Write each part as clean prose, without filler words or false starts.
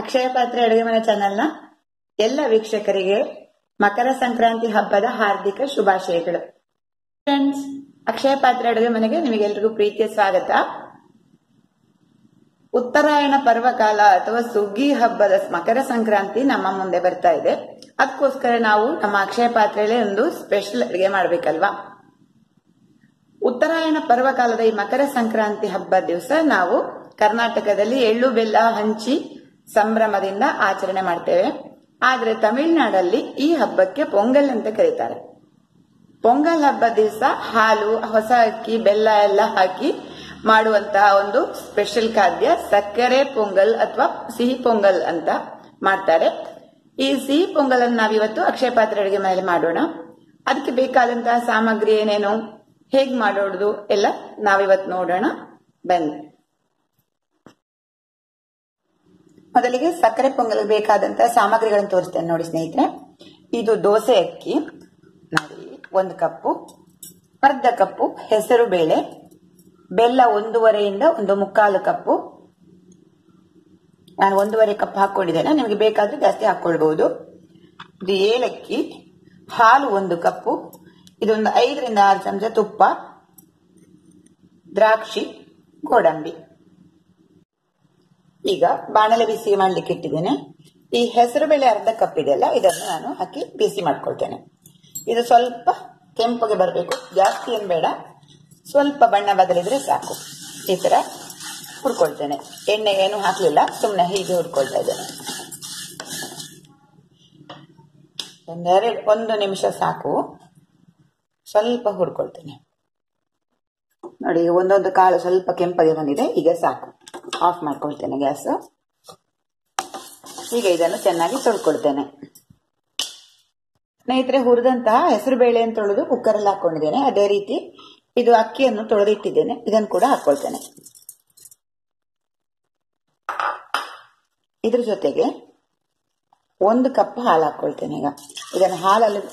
ಅಕ್ಷಯ ಪಾತ್ರೆ ಅಡುಗೆ ಮನೆ ಚಾನೆಲ್ನ ಎಲ್ಲ ವೀಕ್ಷಕರಿಗೆ ಮಕರ ಸಂಕ್ರಾಂತಿ ಹಬ್ಬದ ಹಾರ್ದಿಕ ಶುಭಾಶಯಗಳು. ಫ್ರೆಂಡ್ಸ್, ಅಕ್ಷಯ ಪಾತ್ರೆ ಅಡುಗೆ ಮನೆಗೆ ನಿಮಗೆಲ್ಲರಿಗೂ ಪ್ರೀತಿಯ ಸ್ವಾಗತ. ಉತ್ತರಾಯಣ ಪರ್ವಕಾಲ ಅಥವಾ ಸುಗ್ಗಿ ಹಬ್ಬದ ಮಕರ ಸಂಕ್ರಾಂತಿ ನಮ್ಮ ಮುಂದೆ ಬರ್ತಾ ಇದೆ. ಅದಕ್ಕೋಸ್ಕರ ನಾವು ನಮ್ಮ ಅಕ್ಷಯ ಪಾತ್ರೆಯಲ್ಲಿ ಒಂದು ಸ್ಪೆಷಲ್ ಅಡುಗೆ ಮಾಡ್ಬೇಕಲ್ವಾ. ಉತ್ತರಾಯಣ ಪರ್ವಕಾಲದ ಈ ಮಕರ ಸಂಕ್ರಾಂತಿ ಹಬ್ಬದ ದಿವಸ ನಾವು ಕರ್ನಾಟಕದಲ್ಲಿ ಎಳ್ಳು ಬೆಲ್ಲ ಹಂಚಿ ಸಂಭ್ರಮದಿಂದ ಆಚರಣೆ ಮಾಡ್ತೇವೆ. ಆದ್ರೆ ತಮಿಳುನಾಡಲ್ಲಿ ಈ ಹಬ್ಬಕ್ಕೆ ಪೊಂಗಲ್ ಅಂತ ಕರೀತಾರೆ. ಪೊಂಗಲ್ ಹಬ್ಬದ ದಿವಸ ಹಾಲು, ಹೊಸ ಅಕ್ಕಿ, ಬೆಲ್ಲ ಎಲ್ಲ ಹಾಕಿ ಮಾಡುವಂತಹ ಒಂದು ಸ್ಪೆಷಲ್ ಖಾದ್ಯ ಸಕ್ಕರೆ ಪೊಂಗಲ್ ಅಥವಾ ಸಿಹಿ ಪೊಂಗಲ್ ಅಂತ ಮಾಡ್ತಾರೆ. ಈ ಸಿಹಿ ಪೊಂಗಲ್ ಅನ್ನು ನಾವಿವತ್ತು ಅಕ್ಷಯ ಪಾತ್ರೆ ಅಡುಗೆ ಮನೆಯಲ್ಲಿ ಮಾಡೋಣ. ಅದಕ್ಕೆ ಬೇಕಾದಂತಹ ಸಾಮಗ್ರಿ ಏನೇನು, ಹೇಗ್ ಮಾಡೋದು ಎಲ್ಲ ನಾವಿವತ್ತು ನೋಡೋಣ ಬನ್ನಿ. ಮೊದಲಿಗೆ ಸಕ್ಕರೆ ಪೊಂಗಲ್ ಬೇಕಾದಂತಹ ಸಾಮಗ್ರಿಗಳನ್ನು ತೋರಿಸ್ತೇನೆ ನೋಡಿ ಸ್ನೇಹಿತರೆ. ಇದು ದೋಸೆ ಅಕ್ಕಿ ನೋಡಿ 1 ಕಪ್ಪು, ಅರ್ಧ ಕಪ್ಪು ಹೆಸರು ಬೇಳೆ, ಬೆಲ್ಲ 1.5 ಇಂದ 1/4 ಕಪ್ಪು. ನಾನು 1.5 ಕಪ್ ಹಾಕೊಂಡಿದ್ದೇನೆ, ನಿಮಗೆ ಬೇಕಾದ್ರೆ ಜಾಸ್ತಿ ಹಾಕೊಳ್ಬಹುದು. ಇದು ಏಲಕ್ಕಿ, ಹಾಲು 1 ಕಪ್ಪು, ಇದೊಂದು 5 ರಿಂದ 6 ಚಮಚ ತುಪ್ಪ, ದ್ರಾಕ್ಷಿ, ಗೋಡಂಬಿ. ಈಗ ಬಾಣಲೆ ಬಿಸಿ ಮಾಡ್ಲಿಕ್ಕೆ ಇಟ್ಟಿದ್ದೇನೆ. ಈ ಹೆಸರು ಬೇಳೆ ಅರ್ಧ ಕಪ್ ಇದೆಯಲ್ಲ, ಇದನ್ನು ನಾನು ಹಾಕಿ ಬಿಸಿ ಮಾಡ್ಕೊಳ್ತೇನೆ. ಇದು ಸ್ವಲ್ಪ ಕೆಂಪಗೆ ಬರಬೇಕು, ಜಾಸ್ತಿ ಏನ್ ಬೇಡ, ಸ್ವಲ್ಪ ಬಣ್ಣ ಬದಲಿದ್ರೆ ಸಾಕು. ಈ ತರ ಹುರ್ಕೊಳ್ತೇನೆ. ಎಣ್ಣೆ ಏನು ಹಾಕ್ಲಿಲ್ಲ, ಸುಮ್ಮನೆ ಹೀಗೆ ಹುರ್ಕೊಳ್ತಾ ಇದ್ದೇನೆ. 1 ನಿಮಿಷ ಸಾಕು, ಸ್ವಲ್ಪ ಹುರ್ಕೊಳ್ತೇನೆ. ನೋಡಿ, ಒಂದೊಂದು ಕಾಳು ಸ್ವಲ್ಪ ಕೆಂಪಗೆ ಬಂದಿದೆ, ಈಗ ಸಾಕು. ಆಫ್ ಮಾಡ್ಕೊಳ್ತೇನೆ ಗ್ಯಾಸ್. ಈಗ ಇದನ್ನು ಚೆನ್ನಾಗಿ ತೊಳ್ಕೊಳ್ತೇನೆ. ಸ್ನೇಹಿತರೆ, ಹುರಿದಂತಹ ಹೆಸರು ಬೇಳೆ ಅಂತ ತೊಳೆದು ಕುಕ್ಕರ್ ಅಲ್ಲಿ ಹಾಕೊಂಡಿದ್ದೇನೆ. ಅದೇ ರೀತಿ ಇದು ಅಕ್ಕಿಯನ್ನು ತೊಳೆದಿಟ್ಟಿದ್ದೇನೆ, ಇದನ್ನು ಕೂಡ ಹಾಕೊಳ್ತೇನೆ. ಇದ್ರ ಜೊತೆಗೆ 1 ಕಪ್ ಹಾಲು ಹಾಕೊಳ್ತೇನೆ. ಈಗ ಇದನ್ನು ಹಾಲಲ್ಲಿ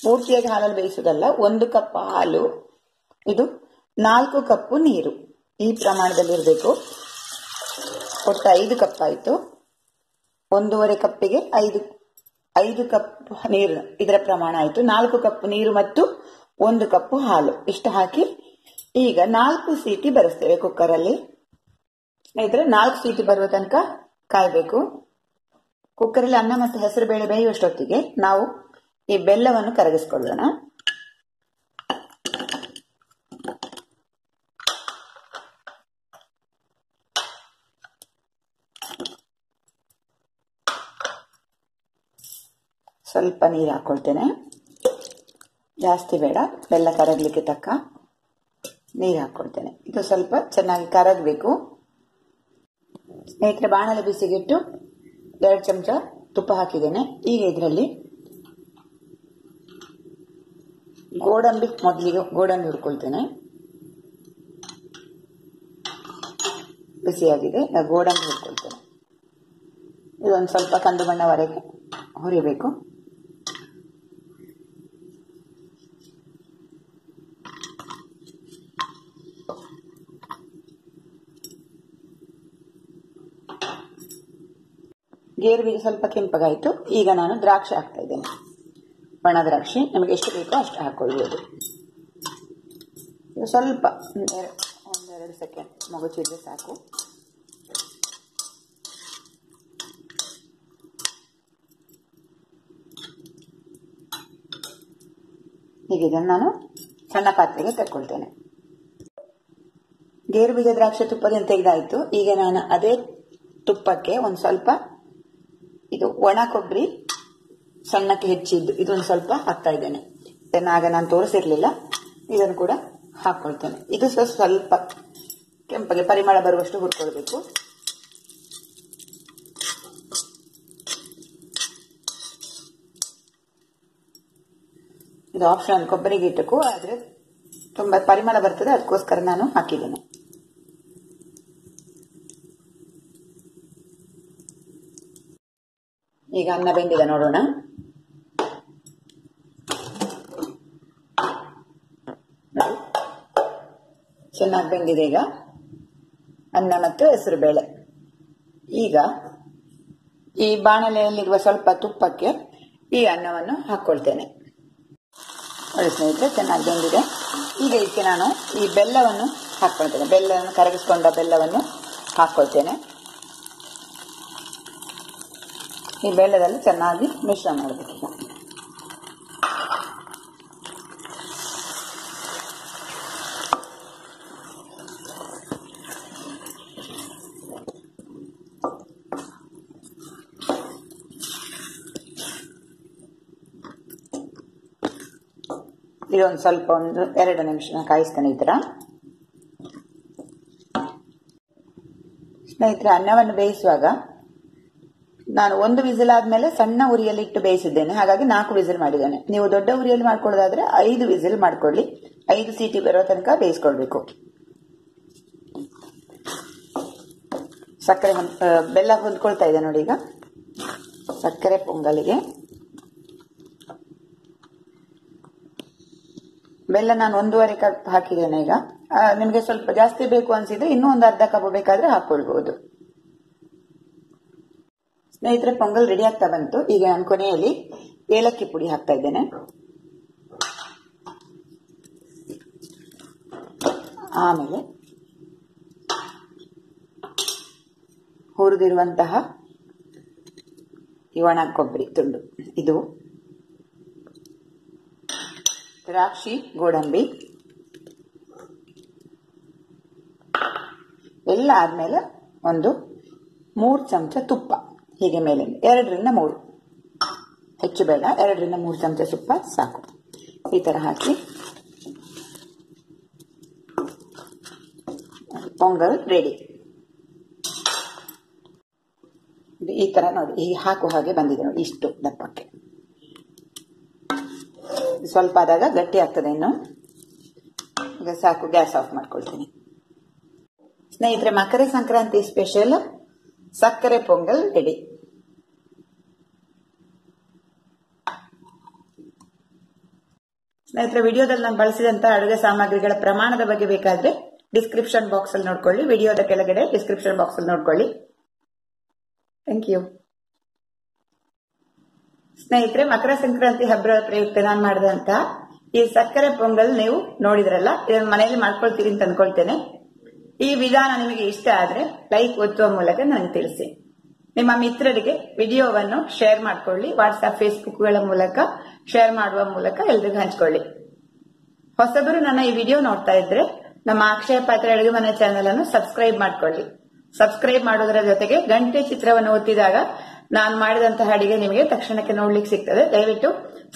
ಪೂರ್ತಿಯಾಗಿ ಹಾಲಲ್ಲಿ ಬೇಯಿಸುವುದಲ್ಲ, 1 ಕಪ್ ಹಾಲು, ಇದು 4 ಕಪ್ಪು ನೀರು, ಈ ಪ್ರಮಾಣದಲ್ಲಿ ಇರಬೇಕು. ಒಟ್ಟು 5 ಕಪ್ ಆಯ್ತು. 1.5 ಕಪ್ಪಿಗೆ 5 ಕಪ್ ನೀರು, ಇದರ ಪ್ರಮಾಣ ಆಯ್ತು. 4 ಕಪ್ ನೀರು ಮತ್ತು 1 ಕಪ್ ಹಾಲು, ಇಷ್ಟು ಹಾಕಿ ಈಗ 4 ಸೀಟಿ ಬರೆಸ್ತೇವೆ ಕುಕ್ಕರ್ ಅಲ್ಲಿ. ಸ್ನೇಹಿತರೆ, 4 ಸೀಟಿ ಬರುವ ತನಕ ಕಾಯ್ಬೇಕು. ಕುಕ್ಕರಲ್ಲಿ ಅನ್ನ ಮತ್ತು ಹೆಸರು ಬೇಳೆ ಬೇಯುವಷ್ಟೊತ್ತಿಗೆ ನಾವು ಈ ಬೆಲ್ಲವನ್ನು ಕರಗಿಸ್ಕೊಳ್ಳೋಣ. ಸ್ವಲ್ಪ ನೀರು ಹಾಕೊಳ್ತೇನೆ, ಜಾಸ್ತಿ ಬೇಡ, ಬೆಲ್ಲ ಕರಗಲಿಕ್ಕೆ ತಕ್ಕ ನೀರು ಹಾಕೊಳ್ತೇನೆ. ಇದು ಸ್ವಲ್ಪ ಚೆನ್ನಾಗಿ ಕರಗಬೇಕು. ಸ್ನೇಹಿತರೆ, ಬಾಣಲೆ ಬಿಸಿಗಿಟ್ಟು 2 ಚಮಚ ತುಪ್ಪ ಹಾಕಿದ್ದೇನೆ. ಈಗ ಇದರಲ್ಲಿ ಮೊದಲಿಗೆ ಗೋಡಂಬಿ ಹುರ್ಕೊಳ್ತೇನೆ. ಬಿಸಿಯಾಗಿದೆ, ಗೋಡಂಬಿ ಹುರ್ಕೊಳ್ತೇನೆ. ಇದೊಂದು ಸ್ವಲ್ಪ ಕಂದು ಬಣ್ಣವರೆಗೆ ಹುರಿಬೇಕು. ಗೇರು ಬೀಜ ಸ್ವಲ್ಪ ಕೆಂಪಗಾಯಿತು. ಈಗ ನಾನು ದ್ರಾಕ್ಷಿ ಹಾಕ್ತಾ ಇದ್ದೇನೆ, ಒಣ ದ್ರಾಕ್ಷಿ. ನಮಗೆ ಎಷ್ಟು ಬೇಕೋ ಅಷ್ಟು ಹಾಕೊಳ್ಳಬಹುದು. ಸ್ವಲ್ಪ 1-2 ಸೆಕೆಂಡ್ ಮಗುಚಿದ್ರೆ ಸಾಕು. ಈಗ ಇದನ್ನು ನಾನು ಸಣ್ಣ ಪಾತ್ರೆಗೆ ತಗೊಳ್ತೇನೆ. ಗೇರು ಬೀಜ ದ್ರಾಕ್ಷಿ ತುಪ್ಪದಿಂದ ತೆಗೆದಾಯ್ತು. ಈಗ ನಾನು ಅದೇ ತುಪ್ಪಕ್ಕೆ ಒಂದು ಸ್ವಲ್ಪ ಇದು ಒಣ ಕೊಬ್ಬರಿ ಸಣ್ಣಕ್ಕೆ ಹೆಚ್ಚಿದ್ದು ಇದೊಂದು ಸ್ವಲ್ಪ ಹಾಕ್ತಾ ಇದ್ದೇನೆ. ಆಗ ನಾನು ತೋರಿಸಿರ್ಲಿಲ್ಲ, ಇದನ್ನು ಕೂಡ ಹಾಕೊಳ್ತೇನೆ. ಇದು ಸ್ವಲ್ಪ ಕೆಂಪಗೆ ಪರಿಮಳ ಬರುವಷ್ಟು ಹುರ್ಕೊಳ್ಬೇಕು. ಇದು ಆಪ್ಷನ್, ಕೊಬ್ಬರಿಗೆ ಇಟ್ಟಕ್ಕೂ, ಆದ್ರೆ ತುಂಬಾ ಪರಿಮಳ ಬರ್ತದೆ, ಅದಕ್ಕೋಸ್ಕರ ನಾನು ಹಾಕಿದ್ದೇನೆ. ಈಗ ಅನ್ನ ಬೆಂದಿದೆ ನೋಡೋಣ. ಚೆನ್ನಾಗಿ ಬೆಂದಿದೆ ಈಗ ಅನ್ನ ಮತ್ತು ಹೆಸರು ಬೇಳೆ. ಈಗ ಈ ಬಾಣಲೆಯಲ್ಲಿರುವ ಸ್ವಲ್ಪ ತುಪ್ಪಕ್ಕೆ ಈ ಅನ್ನವನ್ನು ಹಾಕೊಳ್ತೇನೆ. ನೋಡಿ ಸ್ನೇಹಿತರೆ, ಚೆನ್ನಾಗಿ ಬೆಂದಿದೆ. ಈಗ ಇದಕ್ಕೆ ನಾನು ಈ ಬೆಲ್ಲವನ್ನು ಹಾಕೊಳ್ತೇನೆ. ಬೆಲ್ಲವನ್ನು ಕರಗಿಸಿಕೊಂಡ ಬೆಲ್ಲವನ್ನು ಹಾಕೊಳ್ತೇನೆ. ಈ ಬೆಲ್ಲದಲ್ಲಿ ಚೆನ್ನಾಗಿ ಮಿಶ್ರ ಮಾಡಬೇಕು. ಇದೊಂದು ಸ್ವಲ್ಪ 1-2 ನಿಮಿಷ ಕಾಯಿಸ್ತೇನೆ ಈ ತರ. ಸ್ನೇಹಿತರೆ, ಅನ್ನವನ್ನು ಬೇಯಿಸುವಾಗ ನಾನು 1 ವಿಸಿಲ್ ಆದ್ಮೇಲೆ ಸಣ್ಣ ಉರಿಯಲ್ಲಿ ಇಟ್ಟು ಬೇಯಿಸಿದ್ದೇನೆ. ಹಾಗಾಗಿ 4 ವಿಸಿಲ್ ಮಾಡಿದ್ದೇನೆ. ನೀವು ದೊಡ್ಡ ಉರಿಯಲ್ಲಿ ಮಾಡ್ಕೊಳ್ಳೋದಾದ್ರೆ 5 ವಿಸಿಲ್ ಮಾಡ್ಕೊಳ್ಳಿ. 5 ಸೀಟಿ ಬರೋ ತನಕ ಬೇಯಿಸ್ಕೊಳ್ಬೇಕು. ಸಕ್ಕರೆ ಬೆಲ್ಲ ಹೊಂದ್ಕೊಳ್ತಾ ಇದೆ ನೋಡಿ. ಈಗ ಸಕ್ಕರೆ ಪೊಂಗಲಿಗೆ ಬೆಲ್ಲ ನಾನು 1.5 ಕಪ್ ಹಾಕಿದ್ದೇನೆ. ಈಗ ನಿಮಗೆ ಸ್ವಲ್ಪ ಜಾಸ್ತಿ ಬೇಕು ಅನ್ಸಿದ್ರೆ ಇನ್ನೂ ಒಂದು ಅರ್ಧ ಕಪ್ ಬೇಕಾದ್ರೆ ಹಾಕೊಳ್ಬಹುದು. ಸ್ನೇಹಿತರೆ, ಪೊಂಗಲ್ ರೆಡಿ ಆಗ್ತಾ ಬಂತು. ಈಗ ನಾನು ಕೊನೆಯಲ್ಲಿ ಏಲಕ್ಕಿ ಪುಡಿ ಹಾಕ್ತಾ ಇದ್ದೇನೆ. ಆಮೇಲೆ ಹುರಿದಿರುವಂತಹ ಒಣ ಕೊಬ್ಬರಿ ತುಂಡು, ಇದು ದ್ರಾಕ್ಷಿ, ಗೋಡಂಬಿ ಎಲ್ಲ ಆದ್ಮೇಲೆ ಒಂದು 3 ಚಮಚ ತುಪ್ಪ. ಹೀಗೆ ಮೇಲೆ 2-3, ಹೆಚ್ಚು ಬೇಡ, 2-3 ಚಮಚ ತುಪ್ಪ ಸಾಕು. ಈ ತರ ಹಾಕಿ ಪೊಂಗಲ್ ರೆಡಿ. ಈ ತರ ನೋಡಿ, ಈ ಹಾಕುವ ಹಾಗೆ ಬಂದಿದೆ ನೋಡಿ, ಇಷ್ಟು ದಪ್ಪಕ್ಕೆ. ಸ್ವಲ್ಪ ಆದಾಗ ಗಟ್ಟಿ ಆಗ್ತದೆ. ಇನ್ನು ಈಗ ಸಾಕು, ಗ್ಯಾಸ್ ಆಫ್ ಮಾಡ್ಕೊಳ್ತೀನಿ. ಸ್ನೇಹಿತರೆ, ಮಕರ ಸಂಕ್ರಾಂತಿ ಸ್ಪೆಷಲ್ ಸಕ್ಕರೆ ಪೊಂಗಲ್ ರೆಡಿ. ಸ್ನೇಹಿತರೆ, ವಿಡಿಯೋದಲ್ಲಿ ನಾನು ಬಳಸಿದಂತಹ ಅಡುಗೆ ಸಾಮಗ್ರಿಗಳ ಪ್ರಮಾಣದ ಬಗ್ಗೆ ಬೇಕಾದ್ರೆ ಡಿಸ್ಕ್ರಿಪ್ಷನ್ ಬಾಕ್ಸ್ ಅಲ್ಲಿ ನೋಡ್ಕೊಳ್ಳಿ. ವಿಡಿಯೋದ ಕೆಳಗಡೆ ಡಿಸ್ಕ್ರಿಪ್ಷನ್ ಬಾಕ್ಸ್ ಅಲ್ಲಿ ನೋಡ್ಕೊಳ್ಳಿ. Thank you. ಸ್ನೇಹಿತರೆ, ಮಕರ ಸಂಕ್ರಾಂತಿ ಹಬ್ಬದ ಪ್ರಯುಕ್ತ ನಾನು ಮಾಡಿದಂತಹ ಈ ಸಕ್ಕರೆ ಪೊಂಗಲ್ ನೀವು ನೋಡಿದ್ರಲ್ಲ, ಇದನ್ನು ಮನೆಯಲ್ಲಿ ಮಾಡ್ಕೊಳ್ತೀರಿ ಅಂತ ಅನ್ಕೊಳ್ತೇನೆ. ಈ ವಿಧಾನ ನಿಮಗೆ ಇಷ್ಟ ಆದ್ರೆ ಲೈಕ್ ಒತ್ತುವ ಮೂಲಕ ನನಗೆ ತಿಳಿಸಿ. ನಿಮ್ಮ ಮಿತ್ರರಿಗೆ ವಿಡಿಯೋವನ್ನು ಶೇರ್ ಮಾಡಿಕೊಳ್ಳಿ. ವಾಟ್ಸ್ಆಪ್, ಫೇಸ್ಬುಕ್ಗಳ ಮೂಲಕ ಶೇರ್ ಮಾಡುವ ಮೂಲಕ ಎಲ್ರಿಗೂ ಹಂಚಿಕೊಳ್ಳಿ. ಹೊಸಬರು ನನ್ನ ಈ ವಿಡಿಯೋ ನೋಡ್ತಾ ಇದ್ರೆ ನಮ್ಮ ಅಕ್ಷಯ ಪಾತ್ರೆ ಅಡುಗೆ ಮನೆ ಚಾನೆಲ್ ಅನ್ನು ಸಬ್ಸ್ಕ್ರೈಬ್ ಮಾಡ್ಕೊಳ್ಳಿ. ಸಬ್ಸ್ಕ್ರೈಬ್ ಮಾಡೋದರ ಜೊತೆಗೆ ಗಂಟೆ ಚಿತ್ರವನ್ನು ಒತ್ತಿದಾಗ ನಾನು ಮಾಡಿದಂತಹ ಅಡಿಗೆ ನಿಮಗೆ ತಕ್ಷಣಕ್ಕೆ ನೋಡ್ಲಿಕ್ಕೆ ಸಿಗ್ತದೆ. ದಯವಿಟ್ಟು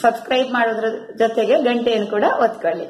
ಸಬ್ಸ್ಕ್ರೈಬ್ ಮಾಡೋದ್ರ ಜೊತೆಗೆ ಗಂಟೆಯನ್ನು ಕೂಡ ಒತ್ಕೊಳ್ಳಿ.